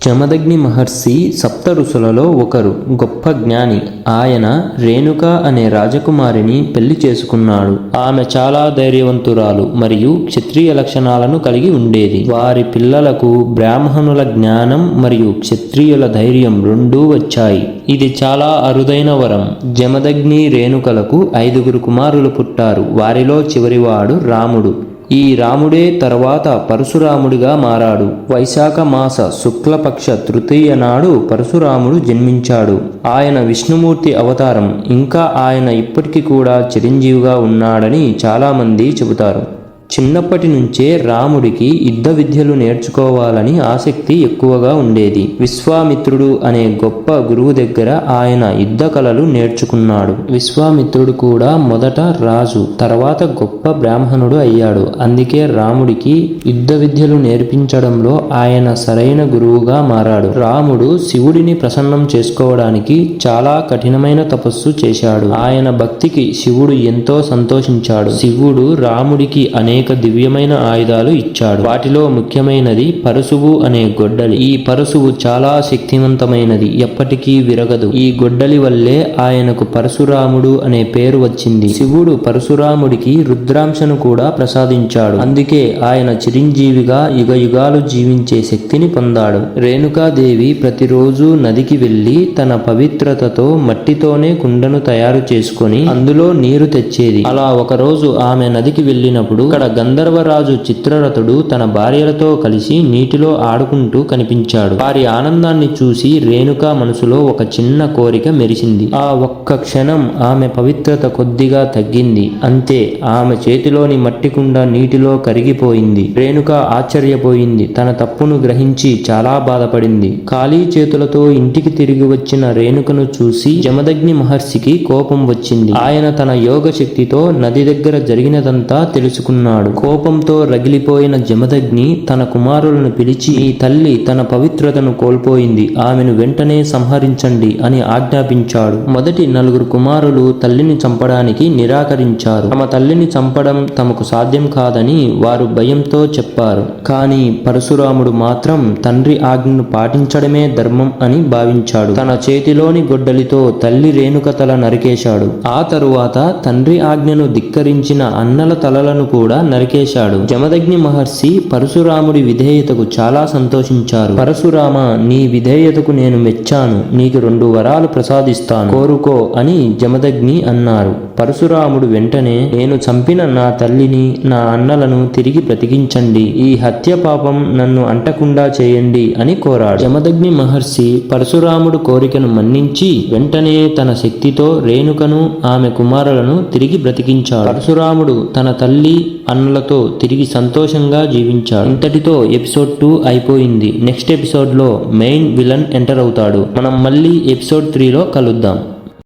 జమదగ్ని మహర్షి సప్త ఋషులలో ఒకరు. గొప్ప జ్ఞాని. ఆయన రేణుక అనే రాజకుమారిని పెళ్లి చేసుకున్నాడు. ఆమె చాలా ధైర్యవంతురాలు మరియు క్షత్రియ లక్షణాలను కలిగి ఉండేది. వారి పిల్లలకు బ్రాహ్మణుల జ్ఞానం మరియు క్షత్రియుల ధైర్యం రెండూ వచ్చాయి. ఇది చాలా అరుదైన వరం. జమదగ్ని రేణుకలకు 5 కుమారులు పుట్టారు. వారిలో చివరివాడు రాముడు. ఈ రాముడే తర్వాత పరశురాముడిగా మారాడు. వైశాఖ మాస శుక్లపక్ష తృతీయ నాడు పరశురాముడు జన్మించాడు. ఆయన విష్ణుమూర్తి అవతారం. ఇంకా ఆయన ఇప్పటికీ కూడా చిరంజీవిగా ఉన్నాడని చాలామంది చెబుతారు. చిన్నప్పటి నుంచే రాముడికి యుద్ధ విద్యలు నేర్చుకోవాలని ఆసక్తి ఎక్కువగా ఉండేది. విశ్వామిత్రుడు అనే గొప్ప గురువు దగ్గర ఆయన యుద్ధ కళలు నేర్చుకున్నాడు. విశ్వామిత్రుడు కూడా మొదట రాజు, తర్వాత గొప్ప బ్రాహ్మణుడు అయ్యాడు. అందుకే రాముడికి యుద్ధ విద్యలు నేర్పించడంలో ఆయన సరైన గురువుగా మారాడు. రాముడు శివుడిని ప్రసన్నం చేసుకోవడానికి చాలా కఠినమైన తపస్సు చేశాడు. ఆయన భక్తికి శివుడు ఎంతో సంతోషించాడు. శివుడు రాముడికి అనేక దివ్యమైన ఆయుధాలు ఇచ్చాడు. వాటిలో ముఖ్యమైనది పరశువు అనే గొడ్డలి. ఈ పరశువు చాలా శక్తివంతమైనది, ఎప్పటికీ విరగదు. ఈ గొడ్డలి వల్లే ఆయనకు పరశురాముడు అనే పేరు వచ్చింది. శివుడు పరశురాముడికి రుద్రాంశను కూడా ప్రసాదించాడు. అందుకే ఆయన చిరంజీవిగా యుగయుగాలు జీవించే శక్తిని పొందాడు. రేణుకాదేవి ప్రతిరోజు నదికి వెళ్లి తన పవిత్రతతో మట్టితోనే కుండను తయారు చేసుకొని అందులో నీరు తెచ్చేది. అలా ఒకరోజు ఆమె నదికి వెళ్ళినప్పుడు అక్కడ గంధర్వరాజు చిత్రరథుడు తన భార్యలతో కలిసి నీటిలో ఆడుకుంటూ కనిపించాడు. వారి ఆనందాన్ని చూసి రేణుక మనసులో ఒక చిన్న కోరిక మెరిసింది. ఆ ఒక్క క్షణం ఆమె పవిత్రత కొద్దిగా తగ్గింది. అంతే, ఆమె చేతిలోని మట్టి కుండ నీటిలో కరిగిపోయింది. రేణుక ఆశ్చర్యపోయింది. తన తప్పును గ్రహించి చాలా బాధపడింది. ఖాళీ చేతులతో ఇంటికి తిరిగి వచ్చిన రేణుకను చూసి జమదగ్ని మహర్షికి కోపం వచ్చింది. ఆయన తన యోగ శక్తితో నది దగ్గర జరిగినదంతా తెలుసుకున్నాడు. కోపంతో రగిలిపోయిన జమదగ్ని తన కుమారులను పిలిచి, ఈ తల్లి తన పవిత్రతను కోల్పోయింది, ఆమెను వెంటనే సంహరించండి అని ఆజ్ఞాపించాడు. మొదటి 4 కుమారులు తల్లిని చంపడానికి నిరాకరించారు. తమ తల్లిని చంపడం తమకు సాధ్యం కాదని వారు భయంతో చెప్పారు. కానీ పరశురాముడు మాత్రం తండ్రి ఆజ్ఞను పాటించడమే ధర్మం అని భావించాడు. తన చేతిలోని గొడ్డలితో తల్లి రేణుక తల నరికేశాడు. ఆ తరువాత తండ్రి ఆజ్ఞను ధిక్కరించిన అన్నల తలలను కూడా నరికేశాడు. జమదగ్ని మహర్షి పరశురాముడి విధేయతకు చాలా సంతోషించారు. పరశురామ, నీ విధేయతకు నేను మెచ్చాను. నీకు 2 వరాలు ప్రసాదిస్తాను, కోరుకో అని జమదగ్ని అన్నారు. పరశురాముడు వెంటనే, నేను చంపిన నా తల్లిని, నా అన్నలను తిరిగి బ్రతికించండి. ఈ హత్య పాపం నన్ను అంటకుండా చేయండి అని కోరాడు. జమదగ్ని మహర్షి పరశురాముడు కోరికను మన్నించి వెంటనే తన శక్తితో రేణుకను ఆమె కుమారులను తిరిగి బ్రతికించాడు. పరశురాముడు తన తల్లి అన్నలతో తిరిగి సంతోషంగా జీవించాడు. ఇంతటితో ఎపిసోడ్ 2 అయిపోయింది. నెక్స్ట్ ఎపిసోడ్ లో మెయిన్ విలన్ ఎంటర్ అవుతాడు. మనం మళ్ళీ ఎపిసోడ్ 3లో కలుద్దాం.